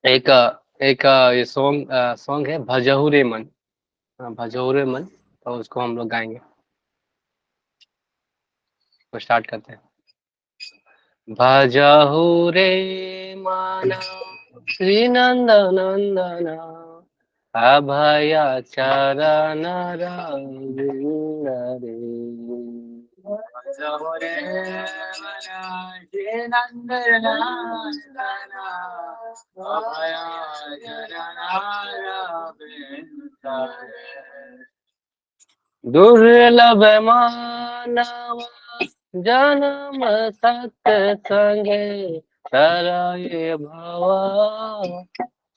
एक एक ये सॉन्ग है भजहु रे मन। भजहु रे मन, तो उसको हम लोग गाएंगे। तो स्टार्ट करते हैं। भजहु रे मन श्री नंद नंदन, अभय चरण रविंद्र रे। भजहु रे मन श्री नंद नंदन, अभय चरण रविंद्र रे। दुर्लभ मानव जन्म सत्संगे, तरय भव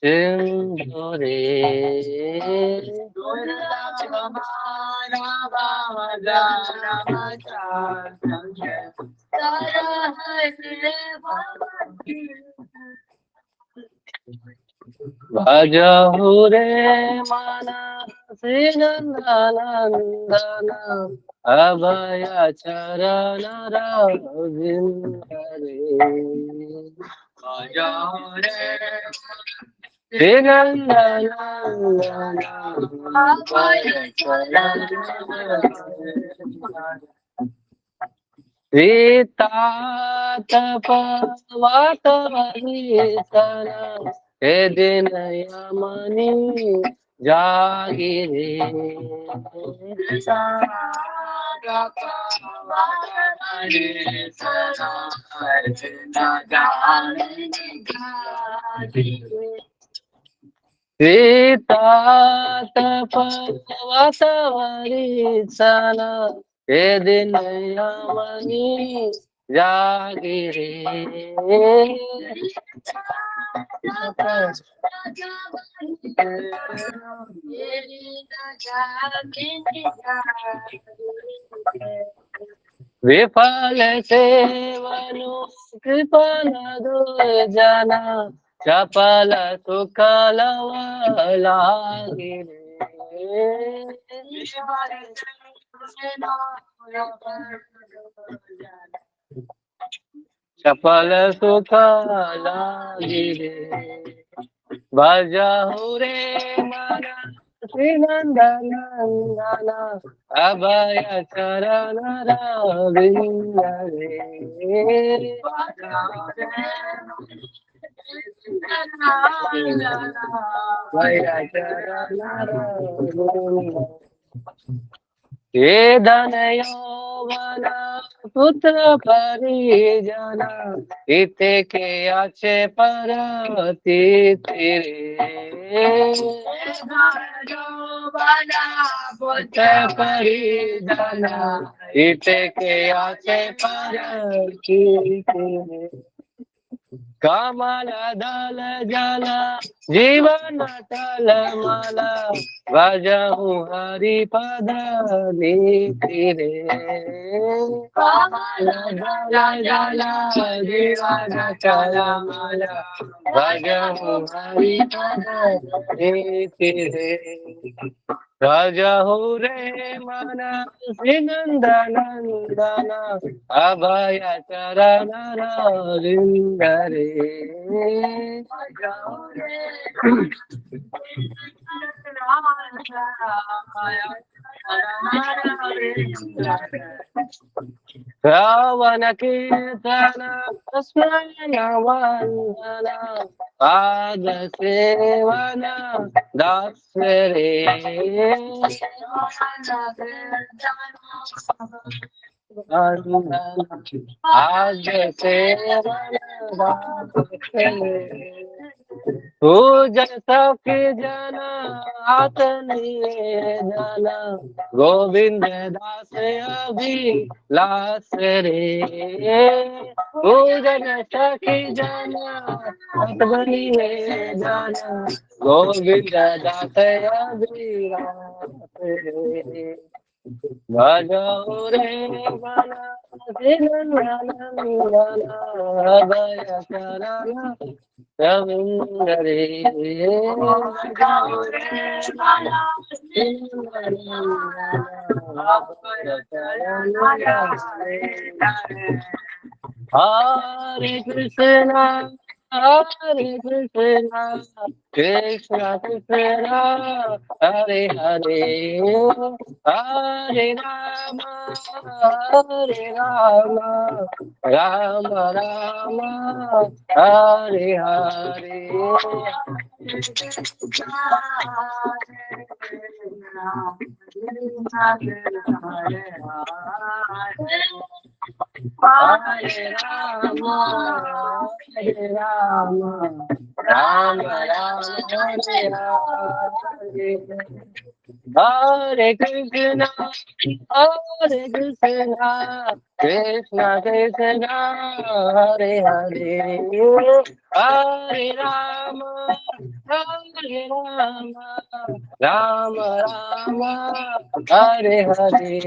सिंधु रे। दुर्लभ मानव जन्म सत्संगे, तरय भव। भजहु रे मन श्री नंदन, अभय चरण रविंद्र रे। भजहु रे श्री नंदन, अभय चरण रविंद्र रे। तपवत हरिशन, हे दिन यमनी जागिरे। सीता तपवत हरिशन, हे दिन यमनी जागिरे। विफल सेवनु कृपण दुर्जना, चपल सुखल लागिरे। चपल सुख लागिरे। भजहु रे मन श्री नंदन, अभय चरण रविंद्र रे। अभय चरण रविंद्र। हे धन यौवन पुत्र परिजन, हिते के अच्छे परति तेरे। पुत्र परिजन, हिते के अच्छे परति तेरे। कमल दल जल जीवन तल मल, भजहु हरि पद नीति रे। कमल दल जल जीवन तल मल, भजहु हरि पद नीति रे। भजहु रे मन श्री नंदन, अभय चरण रविंद्र रे। श्रवण कीर्तन स्मरण वंदन, पाद सेवन दास रे। आज सेवन दास रे। पूजन सखी जन आतनिये जन, गोविंद दास अभिलाष रे। पूजन सखी जन आतनिये जन, गोविंद दास अभिलाष रे। भजहु रे मन श्री नंदन, अभय चरण रविंद्र रे। भजहु रे मन श्री नंदन, अभय चरण रविंद्र रे। हरे Krishna Hare Krishna, Krishna Krishna, Hare Hare, Hare Rama, Hare Rama, Rama Rama, Hare Hare. Hare Rama, Hare Rama, Rama Rama, Hare Hare. Hare Krishna, Hare Krishna, Krishna Krishna, Hare Hare, Hare Rama, Hare Rama, Rama Rama, Hare Hare.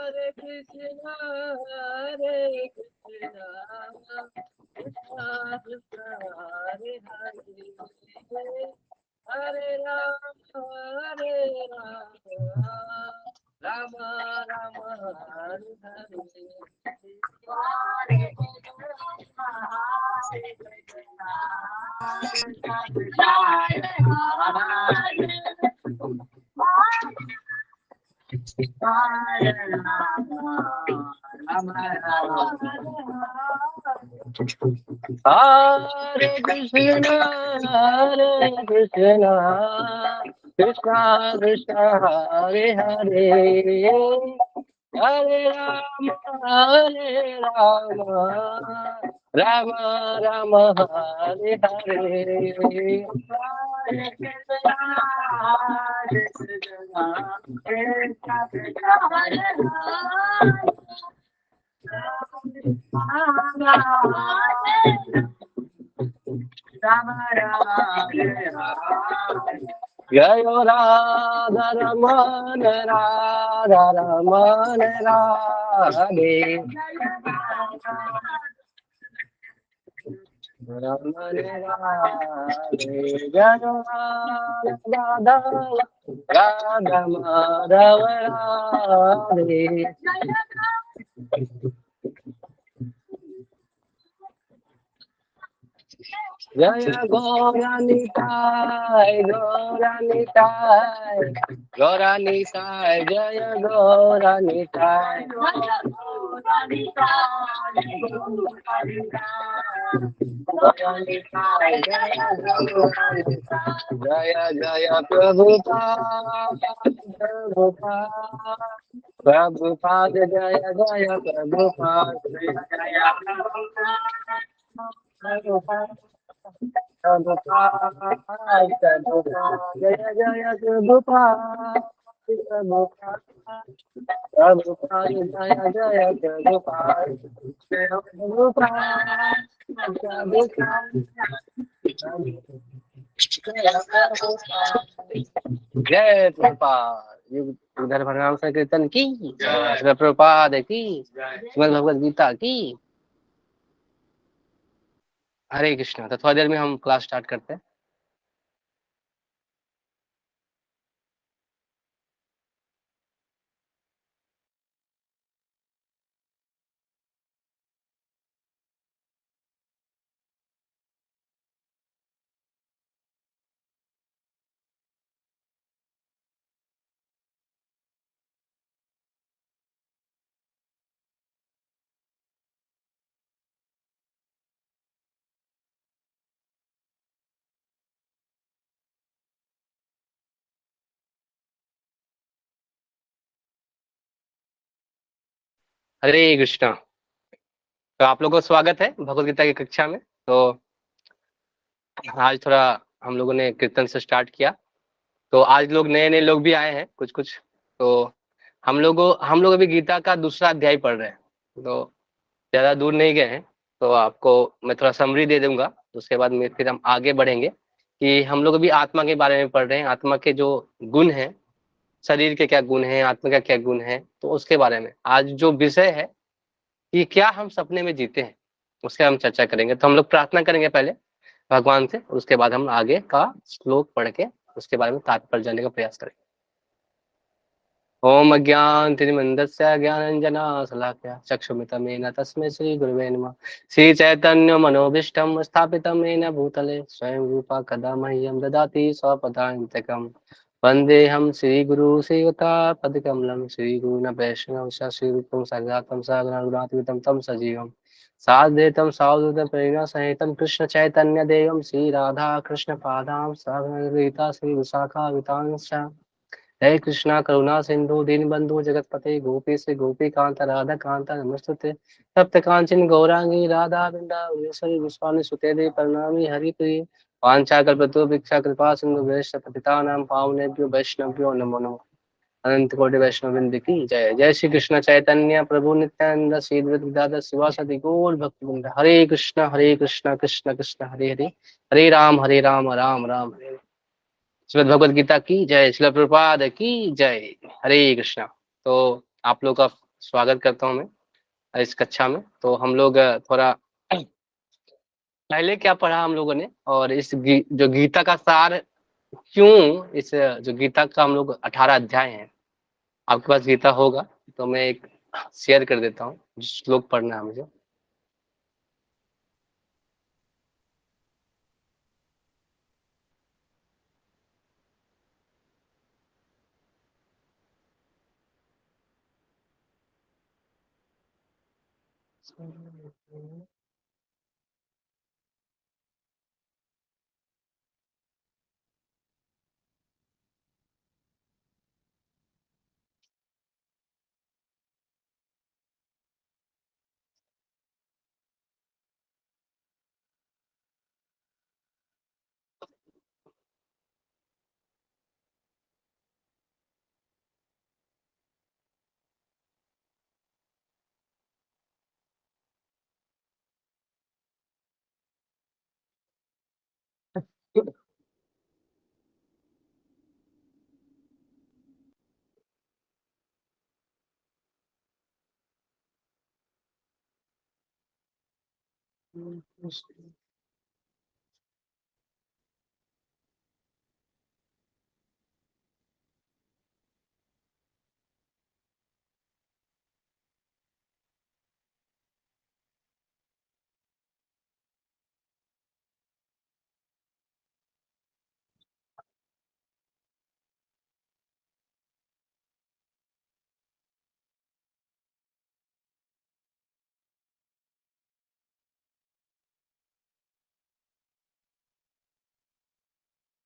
Hare Krishna, Hare Krishna, Krishna Krishna, Hare Hare, Hare Rama, Hare Rama, Rama Rama, Hare Hare. Hare Krishna, Hare Krishna, Krishna Krishna, Hare Hare, Hare Rama, Hare Rama, Rama Rama, Hare Hare. Jayo Radha Raman, Radha Raman, Radhe Raman, Radhe, Jayo Radha Radha Madhava Radhe. Jaya Gauranitai, Gauranitai, Gauranitai, Jaya Gauranitai, Gauranitai, Jaya Gauranitai, Jaya Jaya Prabhupada, Prabhupada, Prabhupada, Jaya Jaya Prabhupada, Jaya Prabhupada. Prabhupada, Jaya Jaya Prabhupada, Prabhupada, Jaya Jaya Prabhupada, जय प्रभुपाद। उधर भगवान संकीर्तन की, प्रभुपाद की, श्रीमद् भगवद गीता की। हरे कृष्णा। तो थोड़ी देर में हम क्लास स्टार्ट करते हैं। हरे कृष्णा। तो आप लोगों को स्वागत है भगवद गीता की कक्षा में। तो आज थोड़ा हम लोगों ने कीर्तन से स्टार्ट किया। तो आज लोग नए नए लोग भी आए हैं कुछ कुछ। तो हम लोग अभी गीता का दूसरा अध्याय पढ़ रहे हैं। तो ज्यादा दूर नहीं गए हैं। तो आपको मैं थोड़ा समरी दे दूंगा, उसके बाद में फिर हम आगे बढ़ेंगे कि हम लोग अभी आत्मा के बारे में पढ़ रहे हैं। आत्मा के जो गुण हैं, शरीर के क्या गुण हैं, आत्मा का क्या गुण है, तो उसके बारे में आज जो विषय है कि क्या हम सपने में जीते हैं, उसके हम चर्चा करेंगे। तो हम लोग प्रार्थना करेंगे पहले भगवान से, उसके बाद हम आगे का श्लोक पढ़ के उसके बारे में तात्पर्य जानने का प्रयास करेंगे। ओम अज्ञानतिमिरन्दस्य ज्ञानाञ्जनशलाकया चक्षुरुन्मिलितं तस्मै श्रीगुरुवे नमः। श्रीचैतन्यमनोभीष्टं स्थापितं येन भूतले स्वयं रूपा कदा मह्यं ददाति स्वपदान्तिकम्। वन्देऽहं श्रीगुरु श्रीयुतापदकमलं श्रीगुरून् वैष्णवं श्रीरूपं साग्रजातं सहगणरघुनाथान्वितं तं सजीवं साद्वैतं सावधूतं परिणयसहितं कृष्णचैतन्यदेवं श्रीराधा कृष्णपादां सहगणललिता श्रीविशाखान्वितांश्च। हे कृष्णा करुणा सिंधु दीनबंधु जगतपते गोपीश गोपीकांत राधा कांत नमस्तुते। तप्त कांचन गौरांगी राधा वृंदावनेश्वरी विश्वानि सुते देवी प्रणमामि हरिप्रिय। वाञ्छाकल्पतरु भिक्षा कृपा सिंधु पतितानां पावनेभ्यो वैष्णवभ्यो नमो नमः। अनंत कोटि वैष्णववृंद की जय। जय श्री कृष्ण चैतन्य प्रभु नित्यानंद श्री अद्वैत गदाधर शिवासादि गौर भक्तवृंद। हरे कृष्ण कृष्ण कृष्ण हरे हरे, हरे राम राम राम हरे हरे। श्रीमद् भगवद गीता की जय, श्रील प्रभुपाद की जय। हरे कृष्णा। तो आप लोग का स्वागत करता हूं मैं इस कक्षा में। तो हम लोग थोड़ा पहले क्या पढ़ा हम लोगों ने, और जो गीता का सार क्यों, इस जो गीता का हम लोग 18 अध्याय हैं, आपके पास गीता होगा तो मैं एक शेयर कर देता हूँ, श्लोक पढ़ना है मुझे।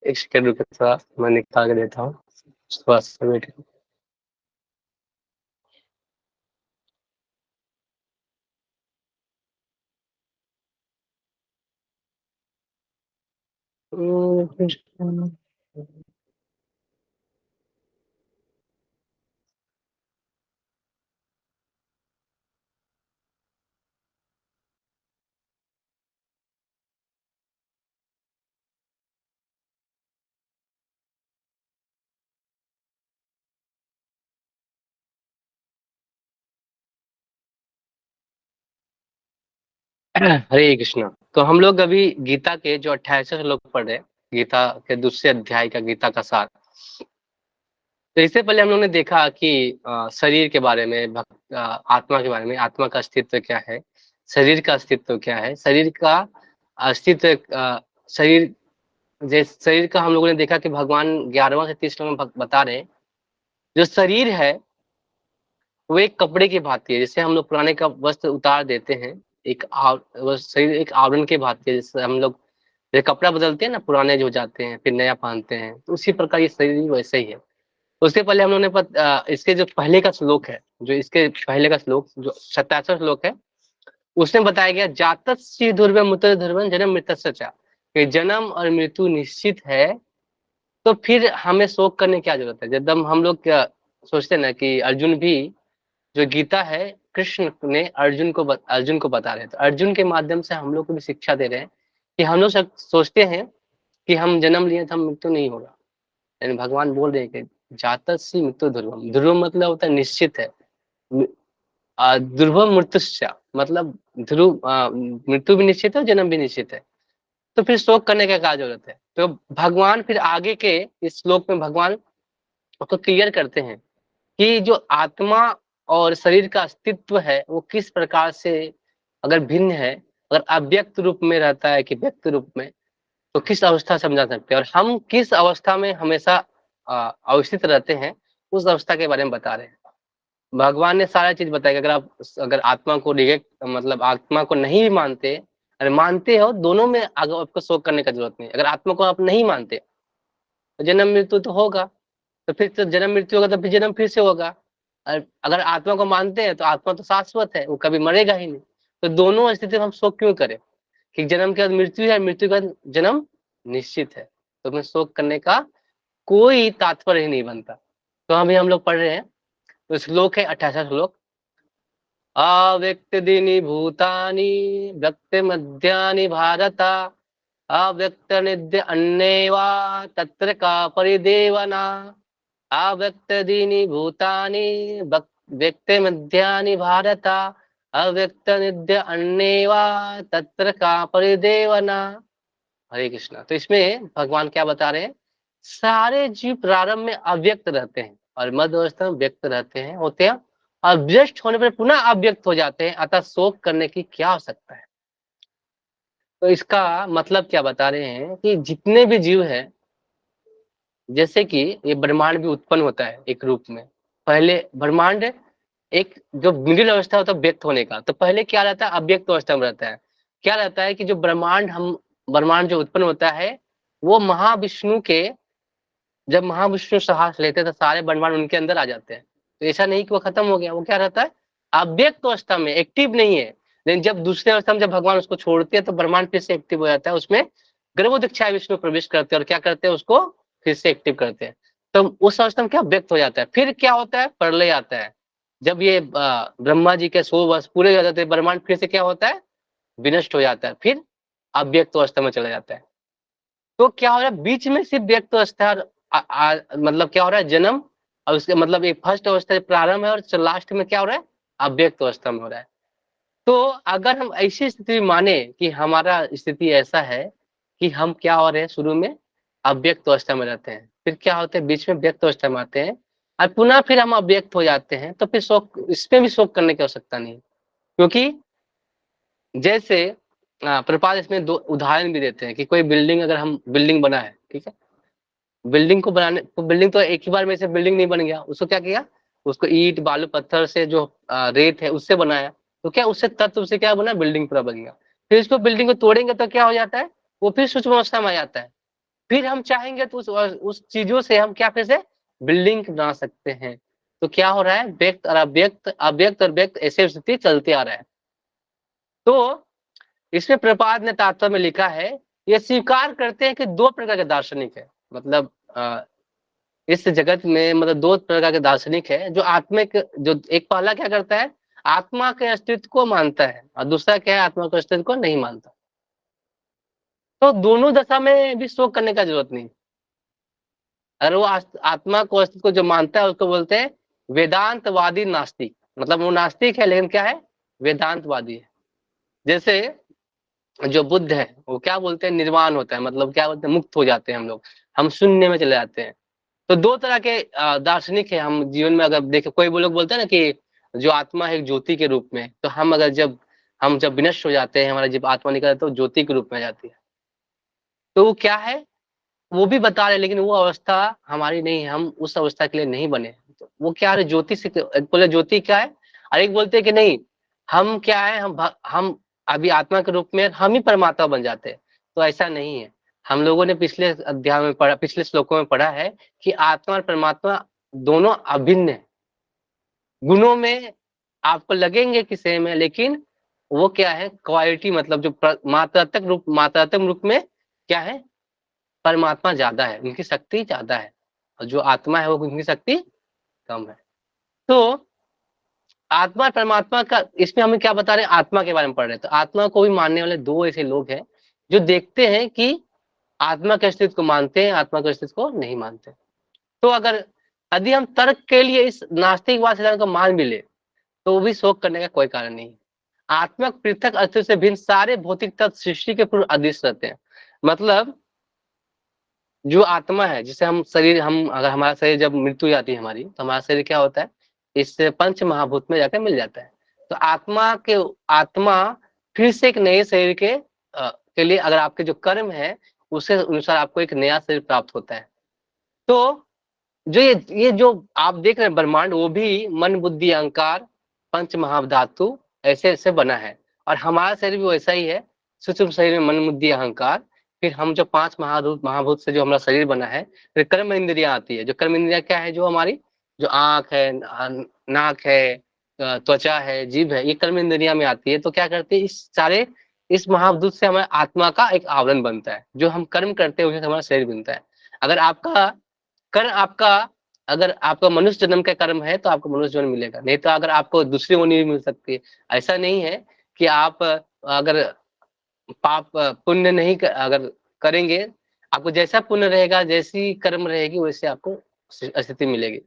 एक सेकंड रुके, थोड़ा मैं निकाल के देता हूँ। थोड़ा सा वेट। हरे कृष्णा। तो हम लोग अभी गीता के जो 28 श्लोक पढ़ रहे हैं, गीता के दूसरे अध्याय का गीता का सार। तो इससे पहले हम लोग ने देखा कि शरीर के बारे में, आत्मा के बारे में, आत्मा का अस्तित्व क्या है, शरीर का अस्तित्व क्या है, शरीर का अस्तित्व, शरीर जैसे शरीर का हम लोगों ने देखा कि भगवान 11वां से 30 श्लोक में बता रहे हैं, जो शरीर है वो एक कपड़े की भांति है। जैसे हम लोग पुराने का वस्त्र उतार देते हैं, वो शरीर एक आवरण के भांति है। जैसे हम लोग जैसे कपड़ा बदलते हैं ना, पुराने जो जाते हैं फिर नया पहनते हैं, तो उसी प्रकार ये शरीर भी वैसे ही है। तो उसके पहले हम लोगों ने इसके जो पहले का श्लोक है, जो इसके पहले का श्लोक जो 27वां श्लोक है, उसमें बताया गया जातः श्री ध्रुव मुतर ध्रुवन जन्म मृतस्य च, कि जन्म और मृत्यु निश्चित है, तो फिर हमें शोक करने की क्या जरूरत है। जब हम लोग सोचते हैं ना कि अर्जुन भी, जो गीता है कृष्ण ने अर्जुन को बता रहे हैं, तो अर्जुन के माध्यम से हम लोग को भी शिक्षा दे रहे हैं कि हम लोग सोचते हैं कि हम जन्म लिए तो हम मृत्यु नहीं होगा, यानी भगवान बोल रहे हैं कि जातस्य मृत्यु ध्रुवम। ध्रुव मतलब होता है निश्चित है, ध्रुवम मृत्युश्च, मतलब ध्रुव मृत्यु भी निश्चित है और जन्म भी निश्चित है, तो फिर शोक करने का क्या जरूरत है। तो भगवान फिर आगे के इस श्लोक में भगवान उसको क्लियर करते हैं कि जो आत्मा और शरीर का अस्तित्व है वो किस प्रकार से अगर भिन्न है, अगर अव्यक्त रूप में रहता है कि व्यक्त रूप में, तो किस अवस्था से समझा सकते हैं और हम किस अवस्था में हमेशा अवस्थित रहते हैं, उस अवस्था के बारे में बता रहे हैं। भगवान ने सारा चीज बताया कि अगर आत्मा को रिजेक्ट, मतलब आत्मा को नहीं भी मानते, अगर मानते हो दोनों में अगर आपको शोक करने का जरूरत नहीं। अगर आत्मा को आप नहीं मानते तो जन्म मृत्यु तो होगा, तो फिर तो जन्म मृत्यु होगा तो फिर जन्म फिर से होगा। और अगर आत्मा को मानते हैं तो आत्मा तो शाश्वत है, वो कभी मरेगा ही नहीं। तो दोनों स्थिति में हम शोक क्यों करें कि जन्म के बाद मृत्यु है, मृत्यु के बाद जन्म निश्चित है, तो हमें शोक करने का कोई तात्पर्य ही नहीं बनता। तो अभी हम लोग पढ़ रहे हैं, तो श्लोक है 28 श्लोक। अव्यक्त दीनी भूतानि व्यक्त मध्यानि भारत अव्यक्त निद्य अन्येवा तत्र का परिदेवना अव्यक्त दीनी भूतानि व्यक्त मध्यानि भारत अव्यक्त निद्य अन्येवा तत्र का परिदेवना। हरे कृष्णा। तो इसमें भगवान क्या बता रहे हैं, सारे जीव प्रारंभ में अव्यक्त रहते हैं और मध्य अवस्था में व्यक्त रहते हैं, होते हैं, अव्यक्त होने पर पुनः अव्यक्त हो जाते हैं, अतः शोक करने की क्या आवश्यकता है। तो इसका मतलब क्या बता रहे हैं कि जितने भी जीव हैं, जैसे कि ये ब्रह्मांड भी उत्पन्न होता है एक रूप में। पहले ब्रह्मांड एक जो मिडिल अवस्था होता है व्यक्त होने का, तो पहले क्या रहता है, अव्यक्त अवस्था में रहता है। क्या रहता है कि जो ब्रह्मांड जो उत्पन्न होता है वो महाविष्णु के, जब महाविष्णु सांस लेते हैं तो सारे ब्रह्मांड उनके अंदर आ जाते हैं। तो ऐसा नहीं कि वो खत्म हो गया, वो क्या रहता है, अव्यक्त अवस्था में, एक्टिव नहीं है। लेकिन जब दूसरे अवस्था में जब भगवान उसको छोड़ते हैं तो ब्रह्मांड फिर से एक्टिव हो जाता है, उसमें गर्भोदीक्षाय विष्णु प्रवेश करते हैं और क्या करते हैं, उसको फिर से एक्टिव करते हैं। तो उस अवस्था में क्या व्यक्त हो जाता है। फिर क्या होता है, प्रलय आता है। जब ये ब्रह्मा जी के 100 वर्ष पूरे हो जाते हैं, ब्रह्मांड फिर से क्या होता है, विनष्ट हो जाता है, फिर अव्यक्त अवस्था में चला जाता है। तो क्या हो रहा है, बीच में सिर्फ व्यक्त अवस्था मतलब क्या हो रहा है, जन्म, और उसके मतलब एक फर्स्ट अवस्था प्रारंभ है और लास्ट में क्या हो रहा है, अव्यक्त अवस्था में हो रहा है। तो अगर हम ऐसी स्थिति माने कि हमारा स्थिति ऐसा है कि हम क्या हो रहे हैं, शुरू में अव्यक्त अवस्था में रहते हैं, फिर क्या होते हैं, बीच में व्यक्त अवस्था में आते हैं और पुनः फिर हम अव्यक्त हो जाते हैं, तो फिर शोक, इसमें भी शोक करने की आवश्यकता नहीं है। क्योंकि जैसे प्रपात इसमें दो उदाहरण भी देते हैं कि कोई बिल्डिंग, अगर हम बिल्डिंग बना है, ठीक है, बिल्डिंग को बनाने, तो बिल्डिंग तो एक ही बार में से बिल्डिंग नहीं बन गया, उसको क्या किया, उसको ईंट बालू पत्थर से जो रेत है उससे बनाया, तो क्या उससे तत्व से क्या बना, बिल्डिंग पूरा बन गया। फिर इसको बिल्डिंग को तोड़ेंगे तो क्या हो जाता है, वो फिर सूक्ष्म अवस्था में आ जाता है। फिर हम चाहेंगे तो उस चीजों से हम क्या फिर से बिल्डिंग बना सकते हैं। तो क्या हो रहा है, व्यक्त और अव्यक्त, अव्यक्त और व्यक्त ऐसे स्थिति चलते आ रहा है। तो इसमें प्रपात ने तात्पर्य में लिखा है, ये स्वीकार करते हैं कि दो प्रकार के दार्शनिक है, मतलब इस जगत में मतलब दो प्रकार के दार्शनिक है, जो आत्मिक, जो एक पहला क्या करता है, आत्मा के अस्तित्व को मानता है, और दूसरा क्या है, आत्मा के अस्तित्व को नहीं मानता। तो दोनों दशा में भी शोक करने का जरूरत नहीं। अगर वो आत्मा को अस्तित्व को जो मानता है उसको बोलते हैं वेदांतवादी नास्तिक, मतलब वो नास्तिक है लेकिन क्या है, वेदांतवादी है। जैसे जो बुद्ध है वो क्या बोलते हैं, निर्वाण होता है, मतलब क्या बोलते हैं, मुक्त हो जाते हैं हम शून्य में चले जाते हैं। तो दो तरह के दार्शनिक है हम जीवन में। अगर देखे, कोई वो लोग बोलते हैं ना कि जो आत्मा है एक ज्योति के रूप में, तो हम अगर जब विनष्ट हो जाते हैं, हमारा जब आत्मा निकल जाता है तो ज्योति के रूप में आ जाती है। तो वो क्या है, वो भी बता रहे, लेकिन वो अवस्था हमारी नहीं है, हम उस अवस्था के लिए नहीं बने। तो वो क्या है, ज्योति से, एक बोले ज्योति क्या है, और एक बोलते हैं कि नहीं, हम क्या है, हम अभी आत्मा के रूप में हम ही परमात्मा बन जाते हैं। तो ऐसा नहीं है। हम लोगों ने पिछले अध्याय में पढ़ा, पिछले श्लोकों में पढ़ा है कि आत्मा और परमात्मा दोनों अभिन्न है। गुणों में आपको लगेंगे कि सेम है, लेकिन वो क्या है, क्वालिटी, मतलब जो मात्रात्मक रूप में क्या है, परमात्मा ज्यादा है, उनकी शक्ति ज्यादा है, और जो आत्मा है वो उनकी शक्ति कम है। तो आत्मा और परमात्मा का, इसमें हमें क्या बता रहे हैं, आत्मा के बारे में पढ़ रहे हैं। तो आत्मा को भी मानने वाले दो ऐसे लोग हैं जो देखते हैं कि आत्मा के अस्तित्व को मानते हैं, आत्मा के अस्तित्व को नहीं मानते। तो अगर यदि हम तर्क के लिए इस नास्तिकवाद सिद्धांत को मान भी ले, तो वो भी शोक करने का कोई कारण नहीं। आत्मक पृथक अस्तित्व से भिन्न सारे भौतिक तत्व सृष्टि के पूर्व अदृश्य रहते हैं। मतलब जो आत्मा है, जिसे हम शरीर, हम अगर हमारा शरीर जब मृत्यु जाती है हमारी, तो हमारा शरीर क्या होता है, इस पंच महाभूत में जाकर मिल जाता है। तो आत्मा फिर से एक नए शरीर के लिए, अगर आपके जो कर्म है उसके अनुसार आपको एक नया शरीर प्राप्त होता है। तो जो ये जो आप देख रहे हैं ब्रह्मांड, वो भी मन बुद्धि अहंकार पंच महाधातु ऐसे ऐसे बना है। और हमारा शरीर भी वैसा ही है, सूक्ष्म शरीर में मन बुद्धि अहंकार, फिर हम जो पांच महाभूत से जो हमारा शरीर बना है, फिर कर्म इंद्रियां आती है। जो कर्म इंद्रियां क्या है, जो हमारी जो आंख है, नाक है, त्वचा है, जीभ है, ये कर्म इंद्रियां में आती है। तो क्या करती है, इस महाभूत से हमारे आत्मा का एक आवरण बनता है। जो हम कर्म करते हैं उसे हमारा शरीर बनता है। अगर आपका कर्म आपका अगर आपका मनुष्य जन्म का कर्म है तो आपको मनुष्य जन्म मिलेगा, नहीं तो अगर आपको दूसरी योनि भी मिल सकती है। ऐसा नहीं है कि आप अगर पाप पुण्य नहीं अगर करेंगे, आपको जैसा पुण्य रहेगा, जैसी कर्म रहेगी, वैसे आपको स्थिति मिलेगी।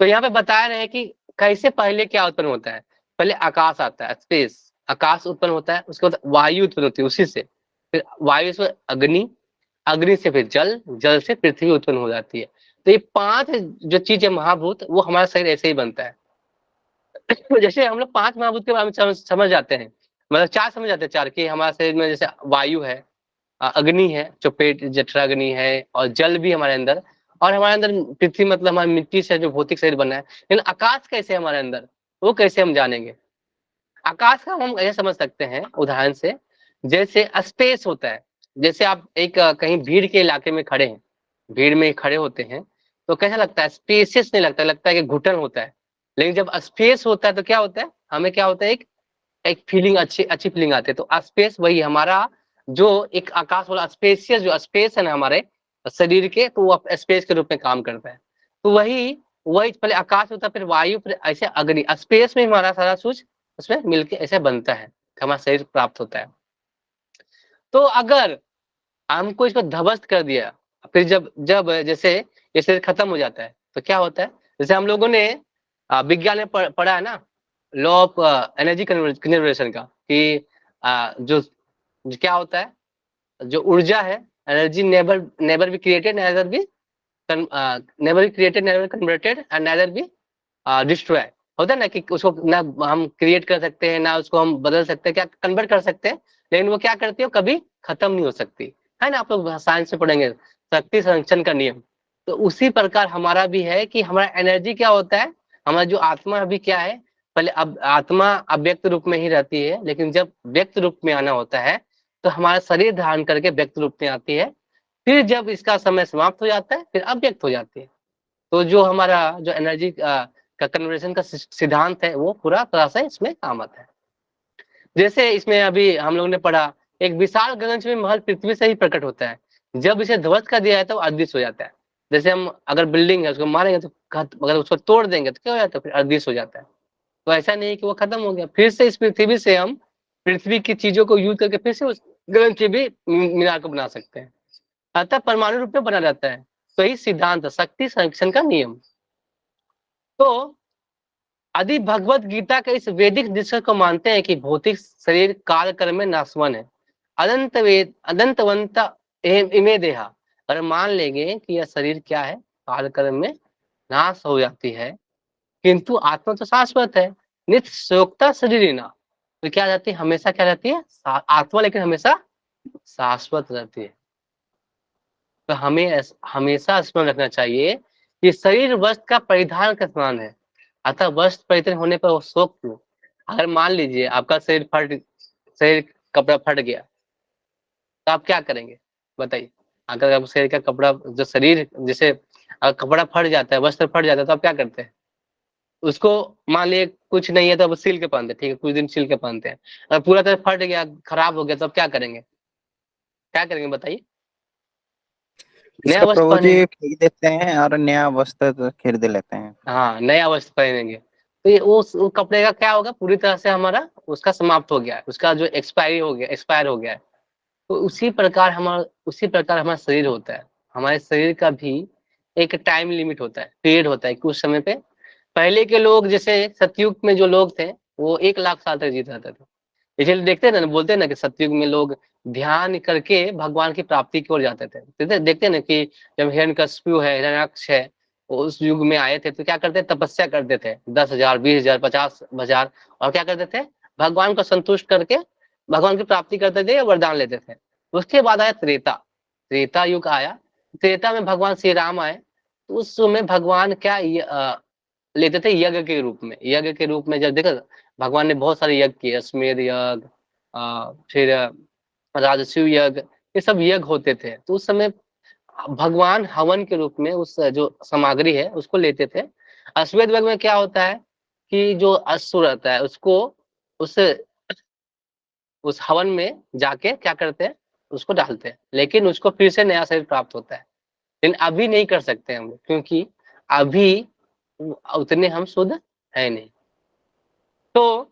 तो यहाँ पे बता रहे हैं कि कैसे पहले क्या उत्पन्न होता है। पहले आकाश आता है, स्पेस, आकाश उत्पन्न होता है, उसके बाद वायु उत्पन्न होती है उसी से, फिर वायु से अग्नि, अग्नि से फिर जल, जल से पृथ्वी उत्पन्न हो जाती है। तो ये पांच जो चीज है महाभूत, वो हमारा शरीर ऐसे ही बनता है। तो जैसे हम लोग पांच महाभूत के बारे में समझ जाते हैं, मतलब चार समझ जाते हैं, चार की हमारे शरीर में जैसे वायु है, अग्नि है जो पेट जठराग्नि है, और जल भी हमारे अंदर, और हमारे अंदर पृथ्वी मतलब हमारी मिट्टी से जो भौतिक शरीर बना है। लेकिन आकाश कैसे हमारे अंदर, वो कैसे हम जानेंगे। आकाश का हम ऐसे समझ सकते हैं उदाहरण से, जैसे स्पेस होता है। जैसे आप एक कहीं भीड़ के इलाके में खड़े हैं, भीड़ में खड़े होते हैं, तो कैसा लगता है, स्पेसियस नहीं लगता, लगता है कि घुटन होता है। लेकिन जब स्पेस होता है तो क्या होता है, हमें क्या होता है, एक एक फीलिंग, अच्छी अच्छी फीलिंग आती है। तो स्पेस वही हमारा जो एक आकाश वाला स्पेसियस जो स्पेस है ना हमारे शरीर के, तो वो स्पेस के रूप में काम करता है। तो वही वही पहले आकाश होता है, फिर वायु, फिर ऐसे अग्नि, स्पेस में हमारा सारा कुछ उसमें मिलके ऐसे बनता है, हमारा शरीर प्राप्त होता है। तो अगर हमको इसको ध्वस्त कर दिया, फिर जब जब जैसे ये शरीर खत्म हो जाता है तो क्या होता है, जैसे हम लोगों ने विज्ञान में पढ़ा है ना, लॉ ऑफ एनर्जी कंजर्वेशन का, कि जो क्या होता है, जो ऊर्जा है, energy never never be created, nether be never be created, never converted and nether be destroy. होता है ना कि उसको ना हम क्रिएट कर सकते हैं, ना उसको हम बदल सकते हैं, क्या कन्वर्ट कर सकते हैं, लेकिन वो क्या करती है, कभी खत्म नहीं हो सकती है ना। आप लोग साइंस में पढ़ेंगे शक्ति संरक्षण का नियम। तो उसी प्रकार हमारा भी है कि हमारा एनर्जी क्या होता है, हमारा जो आत्मा अभी क्या है, पहले अब आत्मा अव्यक्त रूप में ही रहती है, लेकिन जब व्यक्त रूप में आना होता है तो हमारा शरीर धारण करके व्यक्त रूप में आती है। फिर जब इसका समय समाप्त हो जाता है फिर अव्यक्त हो जाती है। तो जो हमारा जो एनर्जी का कन्वर्जन का सिद्धांत है, वो पूरा तरह से इसमें काम आता है। जैसे इसमें अभी हम लोग ने पढ़ा, एक विशाल गगनचुंबी महल पृथ्वी से ही प्रकट होता है, जब इसे ध्वस्त कर दिया जाए तो अदृश्य हो जाता है। जैसे हम अगर बिल्डिंग है उसको मारेंगे तो अगर उसको तोड़ देंगे तो क्या हो जाता है, फिर अदृश्य हो जाता है। तो ऐसा नहीं है कि वो खत्म हो गया, फिर से इस पृथ्वी से हम पृथ्वी की चीजों को यूज करके फिर से उस गगनचुंबी मीनार को बना सकते हैं। अतः परमाणु रूप में बना रहता है। तो यही सिद्धांत है, शक्ति संरक्षण का नियम। तो आदि भगवत गीता के इस वैदिक दृश्य को मानते हैं कि भौतिक शरीर काल कर्म में नाशवान है, अनंतवंत इमे देहा। अगर मान लेंगे कि यह शरीर क्या है, काल कर्म में नाश हो जाती है, किंतु आत्मा तो शाश्वत है, नित्य शोक्ता शरीर ना। तो क्या रहती है, हमेशा क्या रहती है, आत्मा, लेकिन हमेशा शाश्वत रहती है। तो हमें हमेशा स्मरण रखना चाहिए कि शरीर वस्त्र का परिधान का समान है, अतः वस्त्र परिधान होने पर वो शोक क्यों। अगर मान लीजिए आपका शरीर कपड़ा फट गया, तो आप क्या करेंगे बताइए। अगर आप शरीर का कपड़ा, जो शरीर जैसे कपड़ा फट जाता है, वस्त्र फट जाता है, तो आप क्या करते हैं, उसको मान लिए कुछ नहीं है तो अब सिल के पहनते हैं, ठीक है, कुछ दिन सिल के पहनते हैं। अगर पूरा तरह फट गया, खराब हो गया, तो अब क्या करेंगे, क्या करेंगे बताइए, नया इसका वस्त्र प्रभु पहनेंगे। जी फेंक देते हैं और नया वस्त्र खरीद लेते हैं। हाँ, नया वस्त्र पहनेंगे। तो ये उस कपड़े का क्या होगा, पूरी तरह से हमारा उसका समाप्त हो गया है, उसका जो एक्सपायर हो गया है। तो उसी प्रकार हमारा शरीर होता है। हमारे शरीर का भी एक टाइम लिमिट होता है, पीरियड होता है, कुछ समय पे। पहले के लोग जैसे सतयुग में जो लोग थे, वो 1 लाख साल तक जीते रहते थे। इसलिए देखते हैं ना, बोलते हैं ना कि सतयुग में लोग ध्यान करके भगवान की प्राप्ति की ओर जाते थे। देखते हैं ना कि जब हिरण्यकशिपु है, हिरण्याक्ष है, वो उस युग में आए थे तो क्या करते, तपस्या करते थे 10,000, 20,000, 50,000, और क्या करते थे, भगवान को संतुष्ट करके भगवान की प्राप्ति करते थे, वरदान लेते थे। उसके बाद आया त्रेता, त्रेता युग आया। त्रेता में भगवान श्री राम आए, तो उस समय भगवान क्या लेते थे, यज्ञ के रूप में। यज्ञ के रूप में जब देखा, भगवान ने बहुत सारे यज्ञ किए, अश्वमेध यज्ञ, फिर राजसूय यज्ञ, ये सब यज्ञ होते थे। तो उस समय भगवान हवन के रूप में उस जो सामग्री है उसको लेते थे। अश्वमेध यज्ञ में क्या होता है कि जो अश्व रहता है उसको उस हवन में जाके क्या करते हैं, उसको डालते हैं, लेकिन उसको फिर से नया शरीर प्राप्त होता है। लेकिन अभी नहीं कर सकते हम लोग, क्योंकि अभी उतने हम शुद्ध है नहीं। तो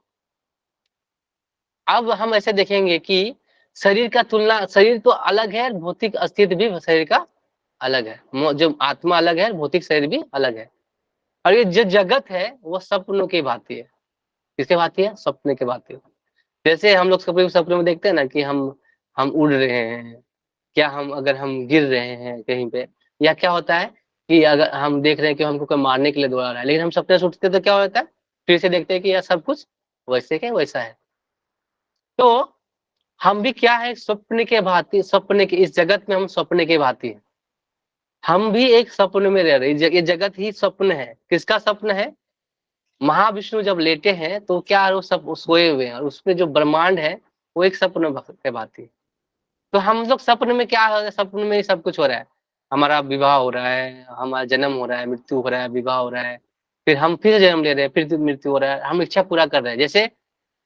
अब हम ऐसे देखेंगे कि शरीर का तुलना, शरीर तो अलग है, भौतिक अस्तित्व भी शरीर का अलग है, जो आत्मा अलग है, भौतिक शरीर भी अलग है। और ये जो जगत है वो सपनों की भांति है। किसके भांति है? सपने के भांति। जैसे हम लोग सपने में देखते हैं ना कि हम उड़ रहे हैं, क्या हम अगर हम गिर रहे हैं कहीं पे, या क्या होता है कि अगर हम देख रहे हैं कि हमको कोई मारने के लिए दौड़ा रहा है, लेकिन हम सपने से उठते तो क्या होता है, फिर से देखते हैं कि यार सब कुछ वैसे के वैसा है। तो हम भी क्या है, स्वप्न के भांति, स्वप्न के इस जगत में हम स्वप्न के भांति हैं। हम भी एक स्वप्न में रह रहे हैं, ये जगत ही स्वप्न है। किसका स्वप्न है? महाविष्णु जब लेटे हैं तो क्या वो सब सोए हुए हैं, और उसमें जो ब्रह्मांड है वो एक स्वप्न के भांति। तो हम लोग सपने में क्या हो रहा है, सपने में सब कुछ हो रहा है, हमारा विवाह हो रहा है, हमारा जन्म हो रहा है, मृत्यु हो रहा है, विवाह हो रहा है, फिर हम फिर जन्म ले रहे हैं, फिर मृत्यु हो रहा है, हम इच्छा पूरा कर रहे हैं। जैसे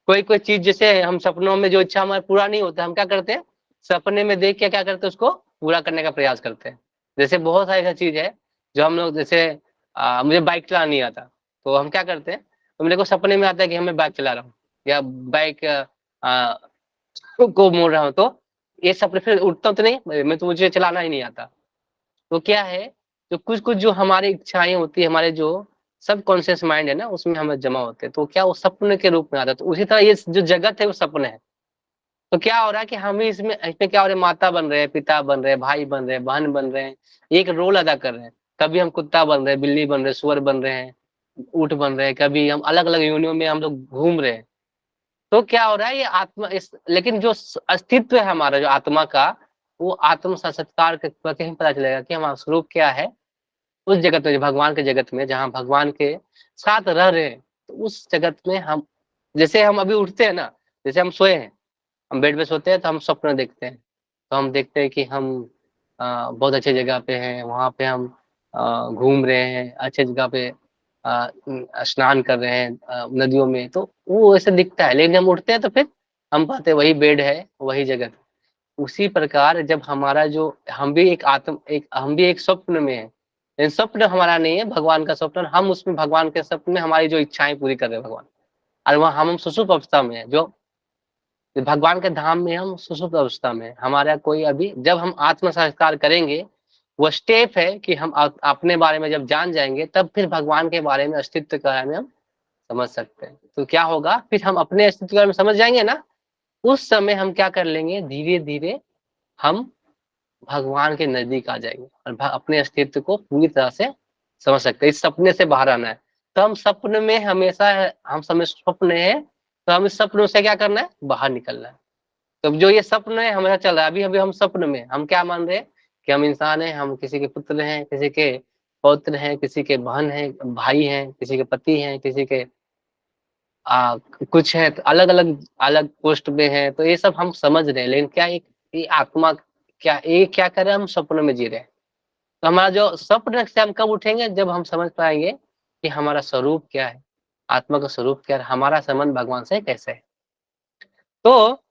कोई कोई चीज, जैसे हम सपनों में जो इच्छा हमारा पूरा नहीं होता, हम क्या करते हैं, सपने में देख के क्या करते हैं, उसको पूरा करने का प्रयास करते हैं। जैसे बहुत सारी ऐसा चीज है जो हम लोग, जैसे मुझे बाइक चलाना नहीं आता, तो हम क्या करते हैं, तो मेरे को सपने में आता है कि मैं बाइक चला रहा हूँ, या बाइक को मोड़ रहा हूँ, तो ये सपने, फिर उठता हूँ तो नहीं, मैं तो, मुझे चलाना ही नहीं आता। तो क्या है, जो कुछ कुछ जो हमारी इच्छाएं होती है, हमारे जो सब कॉन्शियस माइंड है ना, उसमें हमें जमा होते हैं, तो क्या वो सपने के रूप में आता है। तो उसी तरह ये जो जगत है वो सपने है। तो क्या हो रहा है कि हम ही इसमें क्या हो रहा है, माता बन रहे हैं, पिता बन रहे हैं, भाई बन रहे हैं, बहन बन रहे हैं, एक रोल अदा कर रहे हैं। कभी हम कुत्ता बन रहे हैं, बिल्ली बन रहे हैं, सुअर बन रहे हैं, ऊंट बन रहे हैं, कभी हम अलग अलग योनियों में हम लोग घूम रहे हैं। तो क्या हो रहा है, ये आत्मा इस, लेकिन जो अस्तित्व है हमारा, जो आत्मा का, वो आत्म साक्षात्कार करके ही पता चलेगा कि हमारा स्वरूप क्या है। उस जगत में, जो भगवान के जगत में, जहाँ भगवान के साथ रह रहे हैं, तो उस जगत में हम, जैसे हम अभी उठते हैं ना, जैसे हम सोए हैं, हम बेड पे सोते हैं तो हम स्वप्न देखते हैं। तो हम देखते हैं कि हम बहुत अच्छे जगह पे हैं, वहां पे हम घूम रहे हैं, अच्छे जगह पे स्नान कर रहे हैं नदियों में, तो वो ऐसे दिखता है। लेकिन जब हम उठते हैं तो फिर हम पाते हैं वही बेड है, वही जगत। उसी प्रकार जब हमारा जो, हम भी एक आत्म, एक हम भी एक स्वप्न में है, लेकिन स्वप्न हमारा नहीं है, भगवान का स्वप्न। हम उसमें भगवान के स्वप्न में हमारी जो इच्छाएं पूरी कर रहे हैं भगवान, और वहाँ हम सुषुप्त अवस्था में है, जो भगवान के धाम में, हम सुषुप्त अवस्था में। हमारा कोई अभी, जब हम आत्म साक्षात्कार करेंगे, वो स्टेप है कि हम अपने बारे में जब जान जाएंगे, तब फिर भगवान के बारे में, अस्तित्व के बारे में हम समझ सकते हैं। तो क्या होगा, फिर हम अपने अस्तित्व के बारे में समझ जाएंगे ना, उस समय हम क्या कर लेंगे, धीरे धीरे हम भगवान के नजदीक आ जाएंगे, और अपने अस्तित्व को पूरी तरह से समझ सकते हैं। इस सपने से बाहर आना है। तो हम सपने में हमेशा, हम समय स्वप्न है, तो हम इस सपनों से क्या करना है, बाहर निकलना है। तो जो ये सपन है हमेशा चल रहा है, अभी अभी हम सपन में, हम क्या मान रहे हैं कि हम इंसान हैं, हम किसी के पुत्र हैं, किसी के पौत्र हैं, किसी के बहन हैं, भाई हैं, किसी के पति हैं, किसी के कुछ है, तो अलग अलग अलग पोस्ट में है। तो ये सब हम समझ रहे हैं, लेकिन क्या ये आत्मा, क्या ये क्या कर रहे हैं, हम सपनों में जी रहे हैं। तो हमारा जो स्वप्न से हम कब उठेंगे, जब हम समझ पाएंगे कि हमारा स्वरूप क्या है, आत्मा का स्वरूप क्या है, हमारा संबंध भगवान से कैसे है। तो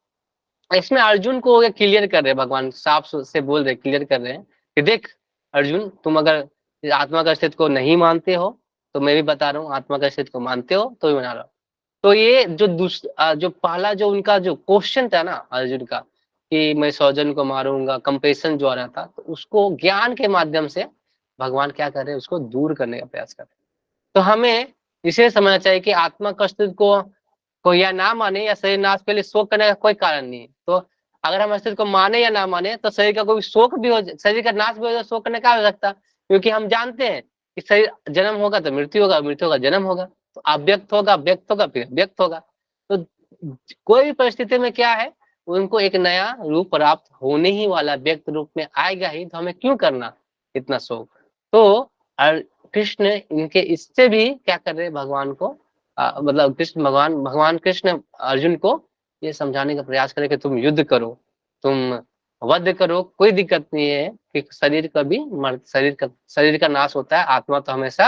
इसमें अर्जुन को ये क्लियर कर रहे हैं, भगवान साफ से बोल रहे, क्लियर कर रहे हैं कि देख अर्जुन, तुम अगर आत्मा का अस्तित्व को नहीं मानते हो, तो मैं भी बता रहा हूँ, आत्मा का अस्तित्व को मानते हो तो भी बना रहा हूँ। तो ये जो जो पहला जो उनका जो क्वेश्चन था ना अर्जुन का, कि मैं 100 जन को मारूंगा, कंपेशन जो आ रहा था, तो उसको ज्ञान के माध्यम से भगवान क्या कर रहे हैं, उसको दूर करने का प्रयास कर रहे हैं। तो हमें इसे समझना चाहिए कि आत्मा का अस्तित्व को को या ना माने या शरीर नाश के लिए शोक करने का कोई कारण नहीं है। तो अगर हम अस्तित्व को माने या ना माने तो शरीर का कोई शोक भी हो, शरीर का नाश भी हो जाए, शोक करने का हो सकता, क्योंकि हम जानते हैं कि शरीर जन्म होगा तो मृत्यु होगा, मृत्यु होगा जन्म होगा, तो अव्यक्त होगा, व्यक्त होगा, फिर व्यक्त होगा। तो कोई भी परिस्थिति में क्या है, उनको एक नया रूप प्राप्त होने ही वाला, व्यक्त रूप में आएगा ही, तो हमें क्यों करना इतना शोक। तो कृष्ण इनके इससे भी क्या कर रहे हैं, भगवान को मतलब कृष्ण भगवान कृष्ण अर्जुन को ये समझाने का प्रयास करें कि तुम युद्ध करो, तुम वध करो, कोई दिक्कत नहीं है कि शरीर कभी शरीर का नाश होता है, आत्मा तो हमेशा,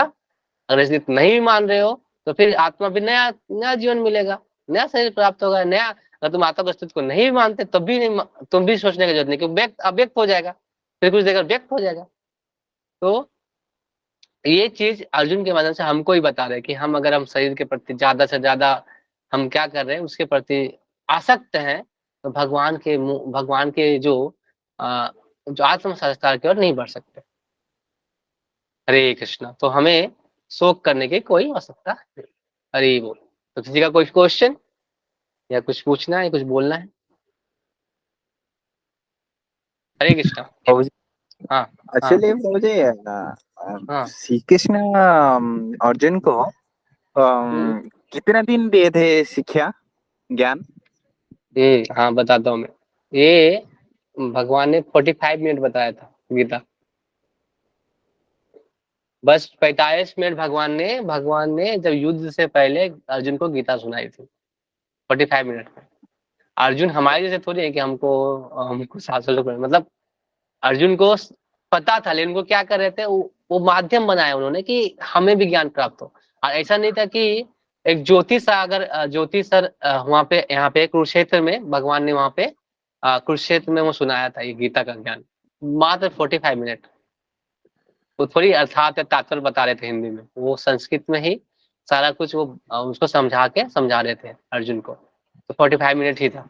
अगर इसलिए नहीं भी मान रहे हो तो फिर आत्मा भी नया नया जीवन मिलेगा, नया शरीर प्राप्त होगा, नया। अगर तुम आत्मा के अस्तित्व को नहीं भी मानते तब भी नहीं, तुम भी सोचने की जरूरत नहीं, क्योंकि व्यक्त अव्यक्त हो जाएगा, फिर कुछ देर व्यक्त हो जाएगा। तो ये चीज अर्जुन के माध्यम से हमको ही बता रहे कि हम अगर हम शरीर के प्रति ज्यादा से ज्यादा हम क्या कर रहे हैं, उसके प्रति आसक्त हैं, तो भगवान के जो आत्म संस्कार की ओर नहीं बढ़ सकते। हरे कृष्णा। तो हमें शोक करने की कोई आवश्यकता नहीं। हरे बोल। तो किसी का कोई क्वेश्चन या कुछ पूछना है, कुछ बोलना है? हरे कृष्णा। प्रभु जी, हाँ हाँ एक्चुअली प्रभु जी, हाँ। श्री कृष्ण अर्जुन को कितना दिन दिए थे शिक्षा ज्ञान? हाँ बताता हूँ मैं। ये भगवान ने 45 मिनट बताया था गीता, बस 45 मिनट भगवान ने जब युद्ध से पहले अर्जुन को गीता सुनाई थी, 45 मिनट में। अर्जुन हमारे जैसे थोड़ी है कि हमको हमको 7 साल मतलब अर्जुन को पता था, लेकिन वो क्या कर रहे थे, वो माध्यम बनाया उन्होंने कि हमें भी ज्ञान प्राप्त हो। और ऐसा नहीं था कि एक ज्योतिषर वहां पे, यहाँ पे कुरुक्षेत्र में भगवान ने वहां पे कुरुक्षेत्र में वो सुनाया था ये गीता का ज्ञान, मात्र 45 मिनट। वो थोड़ी अर्थात तात्पर्य बता रहे थे हिंदी में, वो संस्कृत में ही सारा कुछ वो उसको समझा रहे थे अर्जुन को। तो 45 मिनट ही था।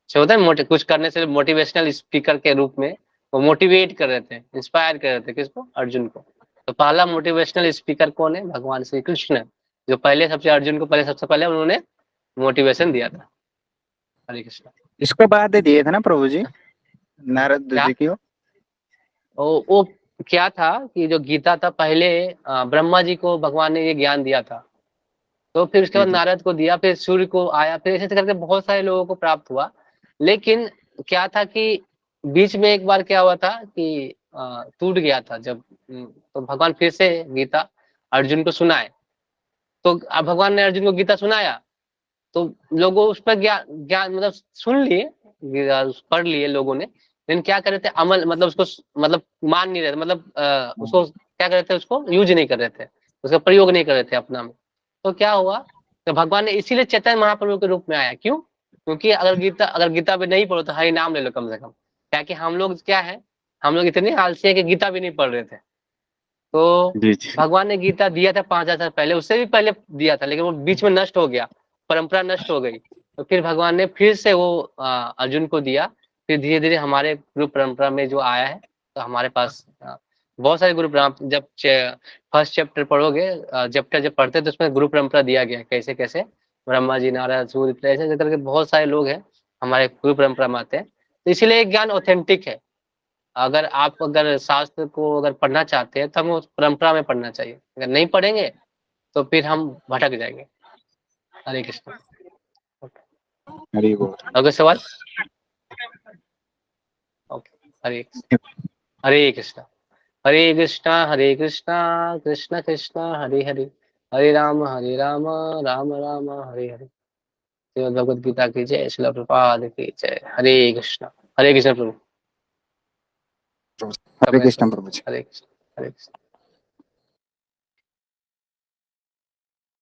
जो होता है कुछ करने से मोटिवेशनल स्पीकर के रूप में वो मोटिवेट कर रहे थे, इंस्पायर कर रहे थे किसको, अर्जुन को। तो पहला मोटिवेशनल स्पीकर कौन है, भगवान श्री कृष्ण, जो पहले सबसे पहले उन्होंने मोटिवेशन दिया था। हरे कृष्ण। इसके बाद दिए थे ना प्रभु जी, नारद क्या जी की? वो क्या था कि जो गीता था पहले ब्रह्मा जी को भगवान ने ये ज्ञान दिया था, तो फिर उसके जी बाद जी। नारद को दिया, फिर सूर्य को आया, फिर ऐसे करके बहुत सारे लोगों को प्राप्त हुआ। लेकिन क्या था कि बीच में एक बार क्या हुआ था कि टूट गया था जब तो भगवान फिर से गीता अर्जुन को सुनाए। तो अब भगवान ने अर्जुन को गीता सुनाया, तो लोगों उस पर ज्ञान ज्ञान मतलब सुन लिए, पढ़ लिए लोगों ने, लेकिन क्या कर रहे थे, अमल मतलब उसको मतलब मान नहीं रहे थे, मतलब उसको क्या कर रहे थे, उसको यूज नहीं कर रहे थे, उसका प्रयोग नहीं कर रहे थे अपना में। तो क्या हुआ, तो भगवान ने इसीलिए चैतन्य महाप्रभु के रूप में आया। क्यों? क्योंकि अगर गीता पे नहीं पढ़ो तो हरि नाम ले लो कम से कम। क्या कि हम लोग क्या है, हम लोग इतने आलसी है कि गीता भी नहीं पढ़ रहे थे। तो जी जी। भगवान ने गीता दिया था 5000 साल पहले, उससे भी पहले दिया था, लेकिन वो बीच में नष्ट हो गया, परंपरा नष्ट हो गई। तो फिर भगवान ने फिर से वो अर्जुन को दिया। फिर धीरे धीरे हमारे गुरु परंपरा में जो आया है, तो हमारे पास बहुत सारे गुरु परंपरा, जब फर्स्ट चैप्टर पढ़ोगे, चैप्टर जब पढ़ते तो उसमें गुरु परंपरा दिया गया है, कैसे कैसे ब्रह्मा जी, नारद, सूर्य, ऐसे करके बहुत सारे लोग हैं हमारे गुरु परंपरा में आते हैं। तो इसीलिए ज्ञान ऑथेंटिक है। अगर शास्त्र को अगर पढ़ना चाहते हैं तो हमें उस परंपरा में पढ़ना चाहिए, अगर नहीं पढ़ेंगे तो फिर हम भटक जाएंगे। हरे कृष्ण। हरि बोल। अगला सवाल। ओके। हरे हरे कृष्ण। हरे कृष्णा हरे कृष्णा, कृष्ण कृष्ण हरे हरे, हरे राम राम राम हरे हरे। श्रीमद् भगवद गीता की जय, श्रील प्रभुपाद की जय। हरे कृष्ण प्रभु। हरे समय कृष्ण समय। प्रभु जी। हरे कृष्ण। हरे कृष्ण।